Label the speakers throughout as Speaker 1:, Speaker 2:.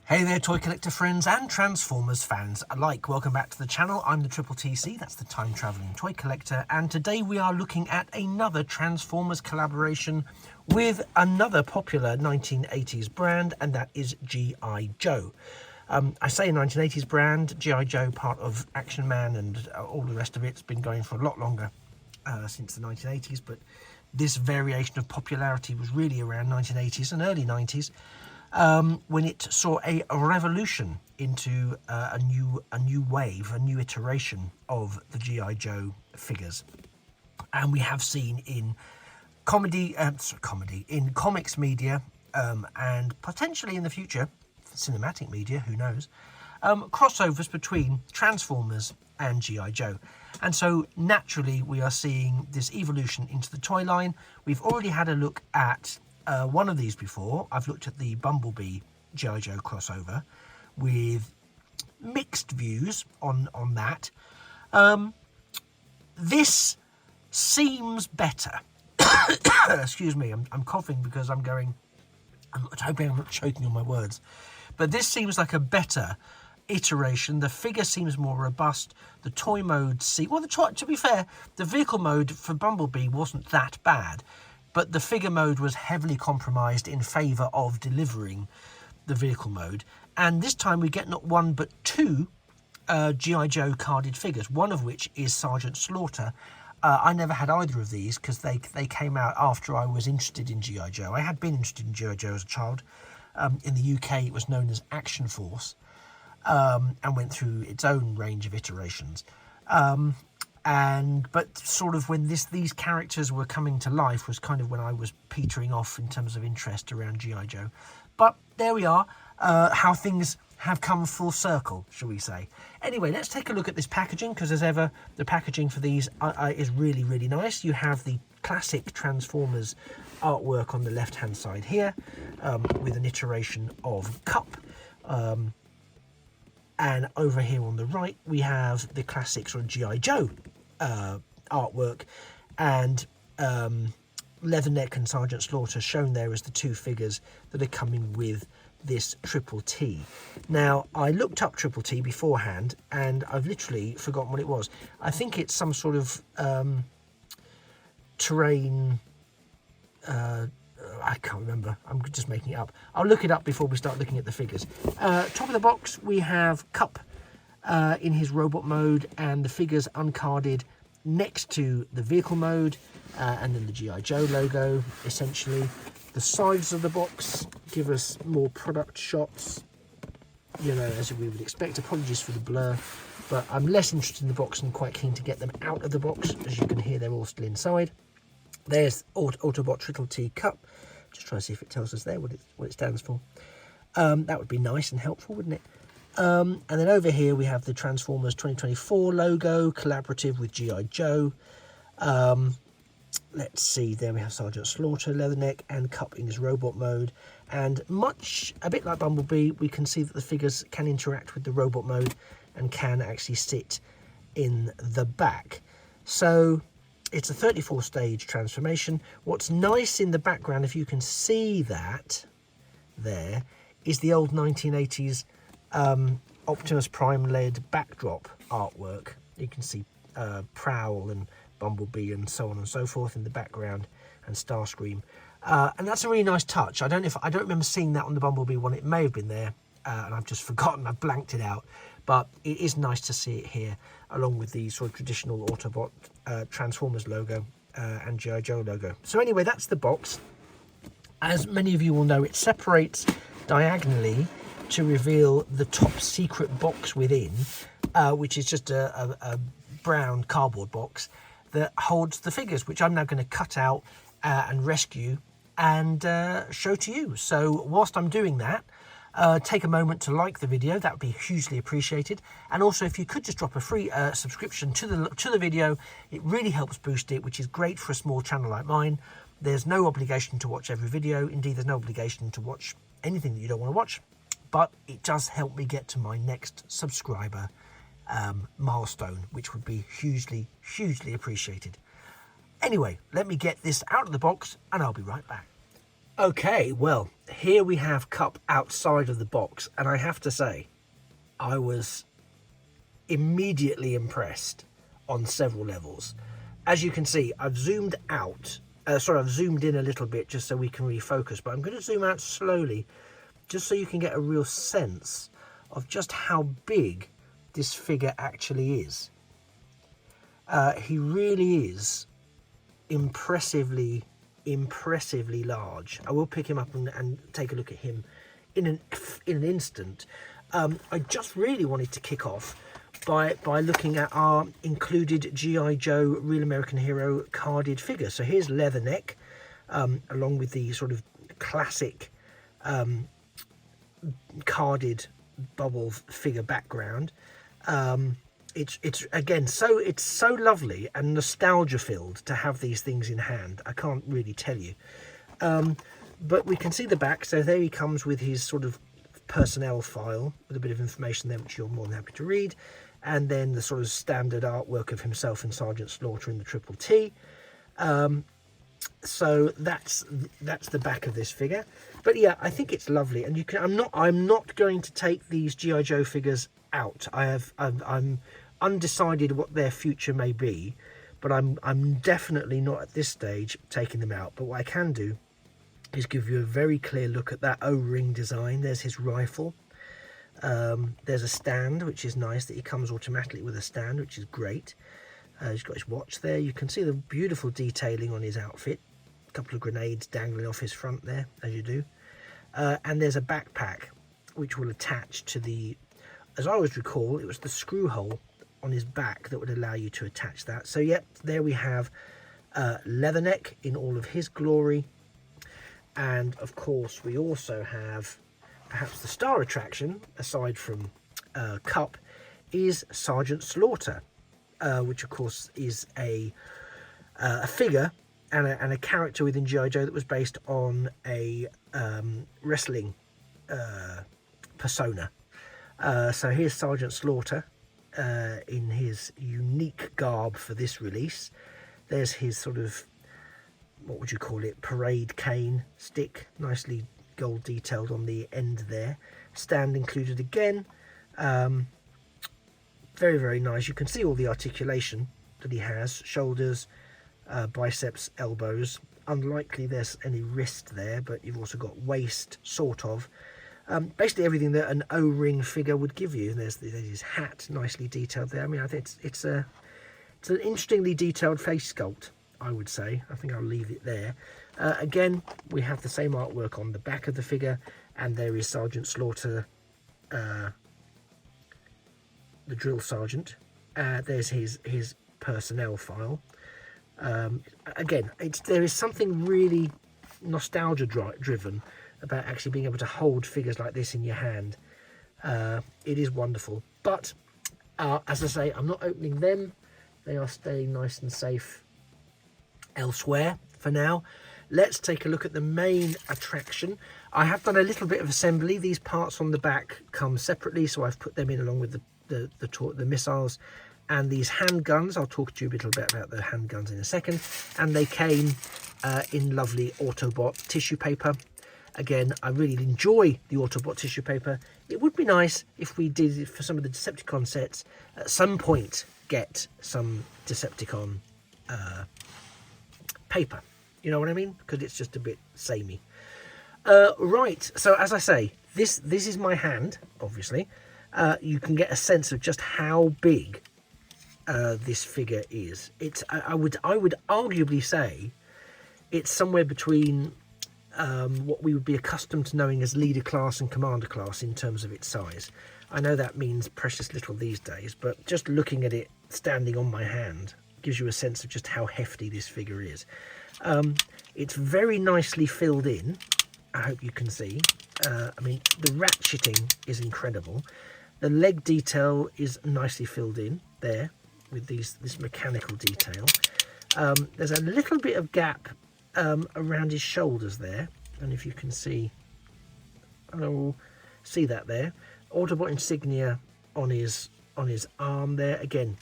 Speaker 1: Hey there, toy collector friends and Transformers fans alike. Welcome back to the channel. I'm the Triple TC, that's the time travelling toy collector, and today we are looking at another Transformers collaboration with another popular 1980s brand, and that is G.I. Joe. I say 1980s brand, G.I. Joe, part of Action Man and all the rest of it's been going for a lot longer since the 1980s, but this variation of popularity was really around 1980s and early 90s. When it saw a revolution into a new wave, a new iteration of the G.I. Joe figures. And we have seen in in comics media, and potentially in the future, cinematic media, who knows, crossovers between Transformers and G.I. Joe. And so naturally we are seeing this evolution into the toy line. We've already had a look at one of these before. I've looked at the Bumblebee G.I. Joe crossover with mixed views on that. This seems better. Excuse me, I'm coughing because I'm hoping I'm not choking on my words. But this seems like a better iteration. The figure seems more robust. The toy mode, to be fair, the vehicle mode for Bumblebee wasn't that bad. But the figure mode was heavily compromised in favour of delivering the vehicle mode. And this time we get not one but two G.I. Joe carded figures, one of which is Sergeant Slaughter. I never had either of these because they came out after I was interested in G.I. Joe. I had been interested in G.I. Joe as a child. In the UK it was known as Action Force, and went through its own range of iterations. But sort of when these characters were coming to life was kind of when I was petering off in terms of interest around G.I. Joe. But there we are, how things have come full circle, shall we say. Anyway, let's take a look at this packaging, because as ever, the packaging for these is really, really nice. You have the classic Transformers artwork on the left-hand side here, with an iteration of Cup. And over here on the right, we have the classic sort of G.I. Joe artwork, and Leatherneck and Sergeant Slaughter shown there as the two figures that are coming with this Triple T. Now, I looked up Triple T beforehand, and I've literally forgotten what it was. I think it's some sort of terrain... I can't remember. I'm just making it up. I'll look it up before we start looking at the figures. Top of the box, we have Cup in his robot mode, and the figures uncarded next to the vehicle mode, and then the G.I. Joe logo, essentially. The sides of the box give us more product shots, you know, as we would expect. Apologies for the blur, but I'm less interested in the box and quite keen to get them out of the box. As you can hear, they're all still inside. There's Autobot Triple T Cup. Just trying to see if it tells us there what it stands for. That would be nice and helpful, wouldn't it? And then over here we have the Transformers 2024 logo, collaborative with G.I. Joe. Let's see, there we have Sergeant Slaughter, Leatherneck, and Cup in his robot mode. And a bit like Bumblebee, we can see that the figures can interact with the robot mode and can actually sit in the back. So it's a 34-stage transformation. What's nice in the background, if you can see that there, is the old 1980s Optimus Prime-led backdrop artwork. You can see Prowl and Bumblebee and so on and so forth in the background, and Starscream. And that's a really nice touch. I don't remember seeing that on the Bumblebee one. It may have been there, and I've just forgotten. I've blanked it out. But it is nice to see it here, along with the sort of traditional Autobot Transformers logo and G.I. Joe logo. So anyway, that's the box. As many of you will know, it separates diagonally to reveal the top secret box within, which is just a brown cardboard box that holds the figures, which I'm now going to cut out and rescue and show to you. So whilst I'm doing that, take a moment to like the video. That would be hugely appreciated. And also, if you could just drop a free subscription to the video, it really helps boost it, which is great for a small channel like mine. There's no obligation to watch every video. Indeed, there's no obligation to watch anything that you don't want to watch, but it does help me get to my next subscriber milestone, which would be hugely appreciated. Anyway, let me get this out of the box and I'll be right back. Okay, well, here we have Cup outside of the box, and I have to say, I was immediately impressed on several levels. As you can see, I've zoomed out, I've zoomed in a little bit just so we can refocus, but I'm going to zoom out slowly just so you can get a real sense of just how big this figure actually is. He really is impressively large. I will pick him up and take a look at him in an instant. I just really wanted to kick off by looking at our included G.I. Joe Real American Hero carded figure. So here's Leatherneck, along with the sort of classic carded bubble figure background. It's again it's so lovely and nostalgia filled to have these things in hand. I can't really tell you, but we can see the back. So there he comes with his sort of personnel file with a bit of information there, which you're more than happy to read, and then the sort of standard artwork of himself and Sergeant Slaughter in the Triple T. So that's the back of this figure. But yeah, I think it's lovely, and you can. I'm not going to take these G.I. Joe figures out. I'm undecided what their future may be, but I'm definitely not at this stage taking them out. But what I can do is give you a very clear look at that O-ring design. There's his rifle. There's a stand, which is nice, that he comes automatically with a stand, which is great. He's got his watch there. You can see the beautiful detailing on his outfit. A couple of grenades dangling off his front there, as you do. And there's a backpack, which will attach to the, as I always recall, it was the screw hole on his back that would allow you to attach that. So yep, there we have Leatherneck in all of his glory. And of course we also have perhaps the star attraction, aside from Cup, is Sergeant Slaughter, which of course is a figure and a character within G.I. Joe that was based on a wrestling persona. So here's Sergeant Slaughter in his unique garb for this release. There's his sort of, what would you call it, parade cane stick, nicely gold detailed on the end there. Stand included again. Very, very nice. You can see all the articulation that he has. Shoulders, biceps, elbows. Unlikely there's any wrist there, but you've also got waist, sort of. Basically everything that an O-ring figure would give you. There's his hat, nicely detailed there. I mean, I think it's an interestingly detailed face sculpt, I would say. I think I'll leave it there. Again, we have the same artwork on the back of the figure, and there is Sergeant Slaughter, the drill sergeant. There's his personnel file. Again, there is something really nostalgia driven about actually being able to hold figures like this in your hand. It is wonderful. But as I say, I'm not opening them. They are staying nice and safe elsewhere for now. Let's take a look at the main attraction. I have done a little bit of assembly. These parts on the back come separately, so I've put them in along with the missiles and these handguns. I'll talk to you a little bit about the handguns in a second. And they came in lovely Autobot tissue paper. Again, I really enjoy the Autobot tissue paper. It would be nice if we did, for some of the Decepticon sets, at some point get some Decepticon paper. You know what I mean? Because it's just a bit samey. Right, so as I say, this is my hand, obviously. You can get a sense of just how big this figure is. I would arguably say it's somewhere between what we would be accustomed to knowing as leader class and commander class in terms of its size. I know that means precious little these days, but just looking at it standing on my hand gives you a sense of just how hefty this figure is. It's very nicely filled in. I hope you can see. I mean, the ratcheting is incredible. The leg detail is nicely filled in there with this mechanical detail. There's a little bit of gap around his shoulders there, and if you can see, see that there. Autobot insignia on his arm there. Again,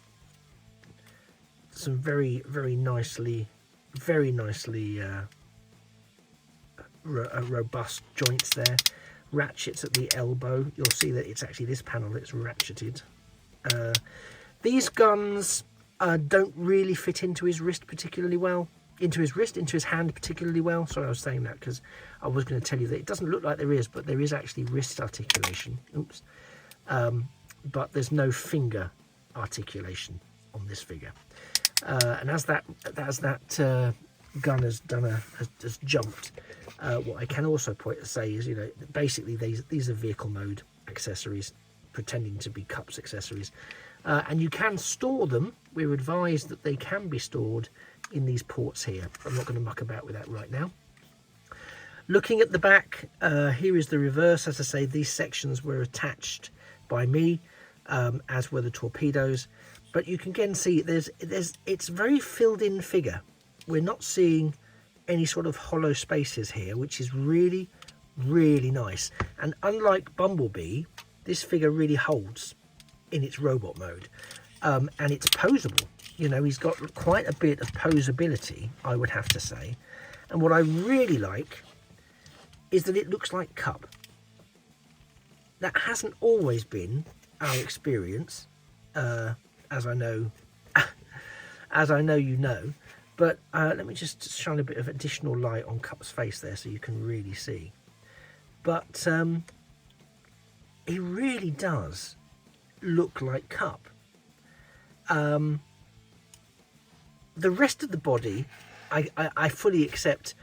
Speaker 1: some very nicely robust joints there. Ratchets at the elbow. You'll see that it's actually this panel that's ratcheted. These guns don't really fit into his wrist particularly well. Into his hand particularly well. Sorry, I was saying that because I was going to tell you that it doesn't look like there is, but there is actually wrist articulation. Oops. But there's no finger articulation on this figure. And as that gun has jumped, what I can also say is, you know, basically these are vehicle mode accessories, pretending to be cups accessories, and you can store them. We're advised that they can be stored in these ports here. I'm not going to muck about with that right now. Looking at the back, here is the reverse. As I say, these sections were attached by me, as were the torpedoes. But you can again see it's a very filled in figure. We're not seeing any sort of hollow spaces here, which is really, really nice. And unlike Bumblebee, this figure really holds in its robot mode. And it's posable. You know, he's got quite a bit of posability, I would have to say. And what I really like is that it looks like Cup. That hasn't always been our experience, as I know you know. But let me just shine a bit of additional light on Cup's face there so you can really see. But he really does look like Cup. The rest of the body, I fully accept,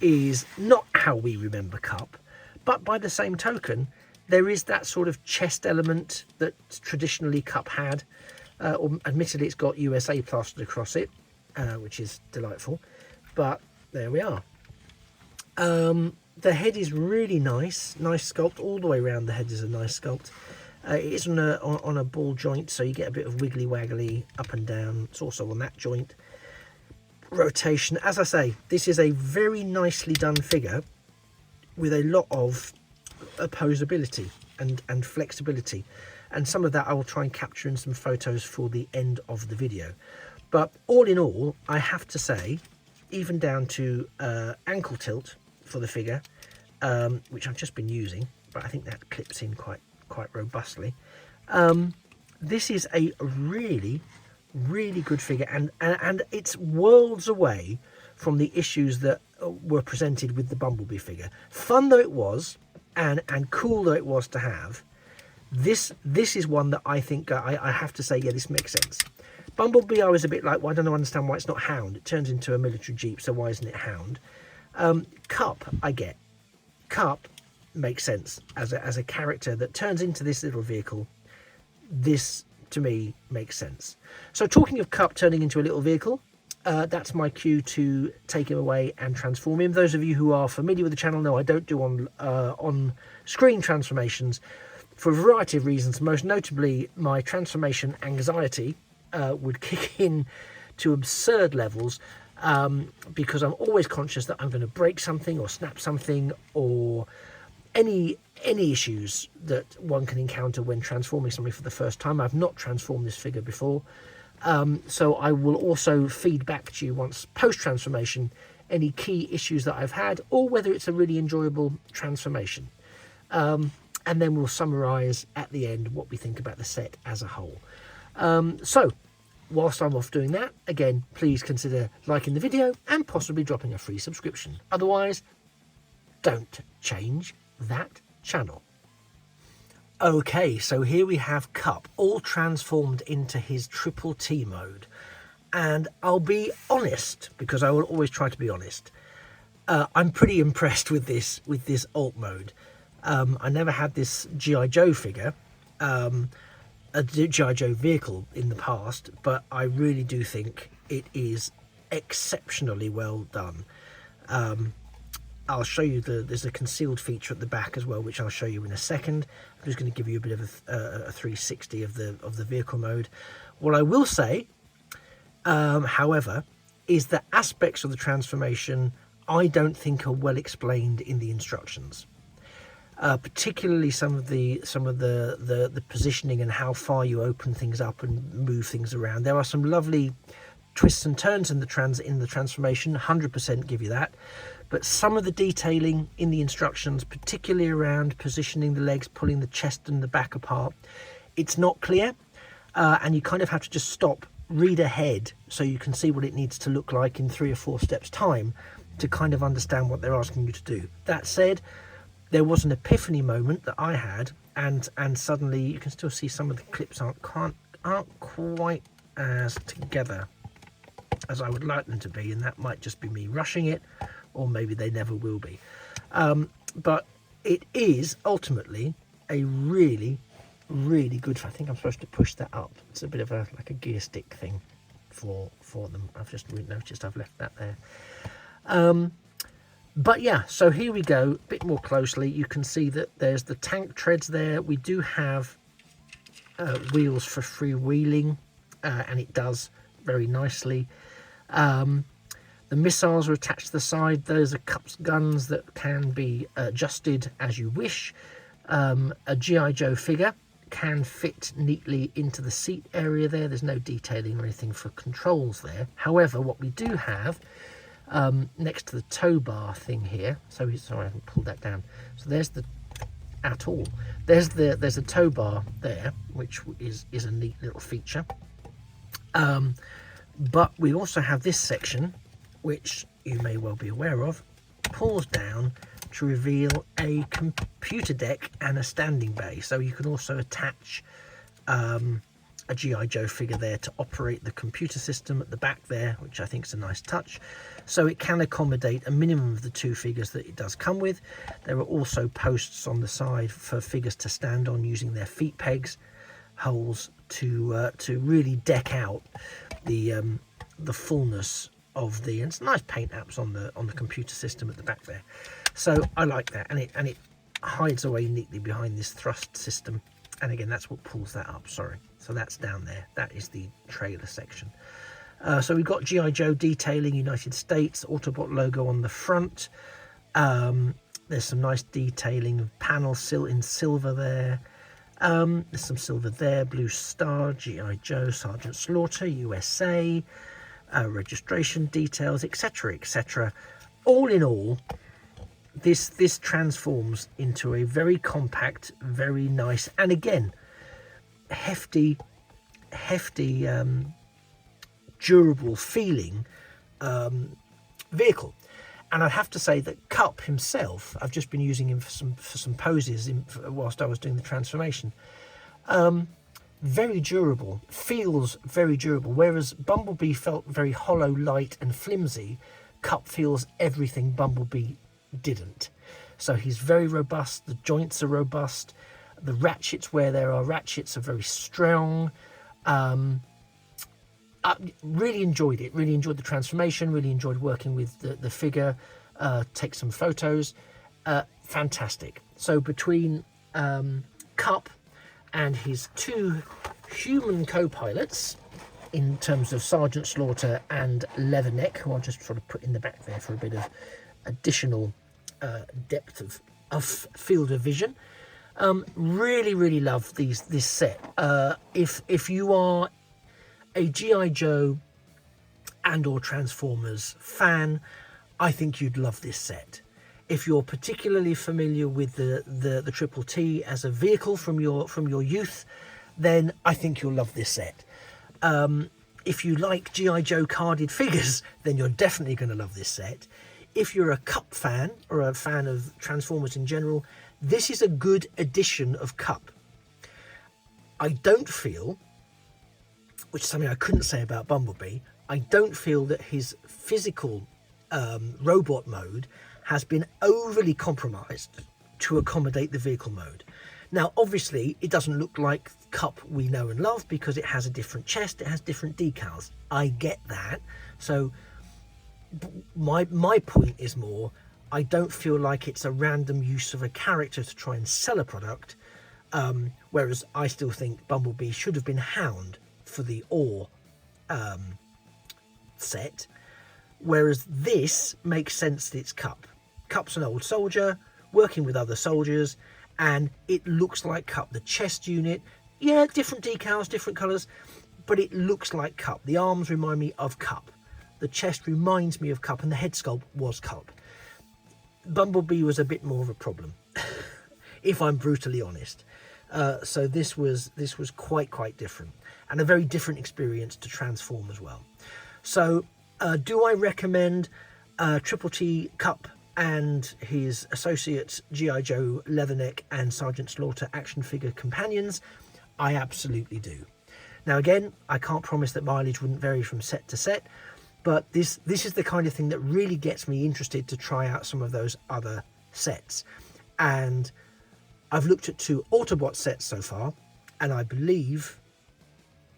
Speaker 1: is not how we remember Cup. But by the same token, there is that sort of chest element that traditionally Cup had. Or admittedly, it's got USA plastered across it, which is delightful. But there we are. The head is really nice sculpt. All the way around the head is a nice sculpt. It is on a ball joint, so you get a bit of wiggly waggly up and down. It's also on that joint. Rotation. As I say, this is a very nicely done figure with a lot of posability and flexibility. And some of that I will try and capture in some photos for the end of the video. But all in all, I have to say, even down to ankle tilt for the figure, which I've just been using, but I think that clips in quite robustly. This is a really, really good figure, and it's worlds away from the issues that were presented with the Bumblebee figure. Fun though it was, and cool though it was to have, this is one that I think I have to say, yeah, this makes sense. Bumblebee, I was a bit like, well, I don't understand why it's not Hound. It turns into a military jeep, so why isn't it Hound? Cup, I get. Cup makes sense as a character that turns into this little vehicle. This, to me, makes sense. So talking of Cup turning into a little vehicle, that's my cue to take him away and transform him. Those of you who are familiar with the channel know I don't do on-screen transformations for a variety of reasons. Most notably, my transformation anxiety would kick in to absurd levels, because I'm always conscious that I'm going to break something or snap something, or any issues that one can encounter when transforming something for the first time. I've not transformed this figure before, so I will also feed back to you once post-transformation any key issues that I've had, or whether it's a really enjoyable transformation. And then we'll summarise at the end what we think about the set as a whole. So whilst I'm off doing that, again, please consider liking the video and possibly dropping a free subscription. Otherwise, don't change that channel. Okay, so here we have Cup all transformed into his triple T mode. And I'll be honest, because I will always try to be honest, I'm pretty impressed with this alt mode. I never had this G.I. Joe figure, a G.I. Joe vehicle in the past, but I really do think it is exceptionally well done. I'll show you there's a concealed feature at the back as well, which I'll show you in a second. I'm just going to give you a bit of a 360 of the vehicle mode. What I will say, however, is that aspects of the transformation I don't think are well explained in the instructions. Particularly some of the positioning and how far you open things up and move things around. There are some lovely twists and turns in the transformation, 100% give you that. But some of the detailing in the instructions, particularly around positioning the legs, pulling the chest and the back apart, it's not clear, and you kind of have to just stop, read ahead, so you can see what it needs to look like in 3 or 4 steps time to kind of understand what they're asking you to do. That said, there was an epiphany moment that I had, and suddenly you can still see some of the clips aren't quite as together as I would like them to be, and that might just be me rushing it, or maybe they never will be. But it is ultimately a really, really good. I think I'm supposed to push that up. It's a bit of like a gear stick thing for them. I've just noticed I've left that there. But yeah, so here we go, a bit more closely. You can see that there's the tank treads there. We do have wheels for freewheeling, and it does very nicely. The missiles are attached to the side. Those are cups guns that can be adjusted as you wish. A G.I. Joe figure can fit neatly into the seat area there. There's no detailing or anything for controls there. However, what we do have next to the tow bar thing here, sorry I haven't pulled that down, so there's a tow bar there, which is a neat little feature. But we also have this section, which you may well be aware of, pulls down to reveal a computer deck and a standing bay. So you can also attach a G.I. Joe figure there to operate the computer system at the back there, which I think is a nice touch. So it can accommodate a minimum of the 2 figures that it does come with. There are also posts on the side for figures to stand on using their feet pegs, holes to really deck out the fullness of the, and it's nice paint apps on the computer system at the back there. So I like that, and it hides away neatly behind this thrust system, and again that's what pulls that up. Sorry, so that's down there. That is the trailer section. So we've got G.I. Joe detailing, United States, Autobot logo on the front. There's some nice detailing of panels in silver there. There's some silver there, Blue Star, G.I. Joe, Sergeant Slaughter, USA, registration details, etc, etc. All in all, this transforms into a very compact, very nice, and again, hefty, durable feeling vehicle. And I'd have to say that Cup himself, I've just been using him for some poses whilst I was doing the transformation. Very durable, feels very durable. Whereas Bumblebee felt very hollow, light and flimsy, Cup feels everything Bumblebee didn't. So he's very robust, the joints are robust, the ratchets, where there are ratchets, are very strong. I really enjoyed it, really enjoyed the transformation, really enjoyed working with the figure, take some photos. Fantastic. So between Cup and his 2 human co-pilots, in terms of Sergeant Slaughter and Leatherneck, who I'll just sort of put in the back there for a bit of additional depth of field of vision. Really love this set. If you are a G.I. Joe and or Transformers fan, I think you'd love this set. If you're particularly familiar with the Triple T as a vehicle from your youth, then I think you'll love this set. If you like G.I. Joe carded figures, then you're definitely going to love this set. If you're a Cup fan or a fan of Transformers in general, this is a good edition of Cup. I don't feel, which is something I couldn't say about Bumblebee, I don't feel that his physical robot mode has been overly compromised to accommodate the vehicle mode. Now, obviously, it doesn't look like Cup we know and love because it has a different chest, it has different decals. I get that. So my point is more, I don't feel like it's a random use of a character to try and sell a product, whereas I still think Bumblebee should have been Hound for the Ore set, whereas this makes sense that it's Cup. Cup's an old soldier working with other soldiers, and it looks like Cup. The chest unit, yeah, different decals, different colours, but it looks like Cup. The arms remind me of Cup. The chest reminds me of Cup, and the head sculpt was Cup. Bumblebee was a bit more of a problem, if I'm brutally honest. So this was quite different, and a very different experience to transform as well. So do I recommend Triple T Cup and his associates G.I. Joe, Leatherneck and Sergeant Slaughter action figure companions? I absolutely do. Now again, I can't promise that mileage wouldn't vary from set to set, but this is the kind of thing that really gets me interested to try out some of those other sets. And I've looked at 2 Autobot sets so far, and I believe,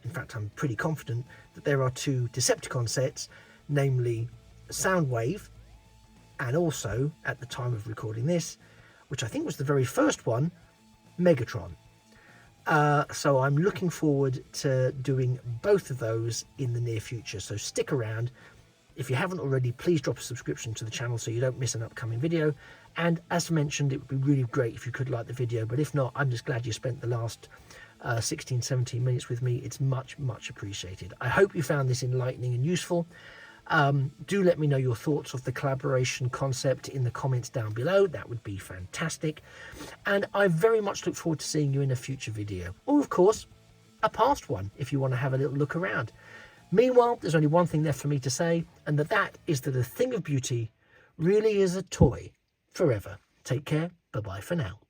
Speaker 1: in fact I'm pretty confident, that there are 2 Decepticon sets, namely Soundwave, and also, at the time of recording this, which I think was the very first one, Megatron. So I'm looking forward to doing both of those in the near future, so stick around. If you haven't already, please drop a subscription to the channel so you don't miss an upcoming video. And as mentioned, it would be really great if you could like the video, but if not, I'm just glad you spent the last 16-17 minutes with me. It's much appreciated. I hope you found this enlightening and useful. Do let me know your thoughts of the collaboration concept in the comments down below. That would be fantastic, and I very much look forward to seeing you in a future video, or of course a past one if you want to have a little look around. Meanwhile, there's only one thing left for me to say, and that is that a thing of beauty really is a toy forever. Take care. Bye bye for now.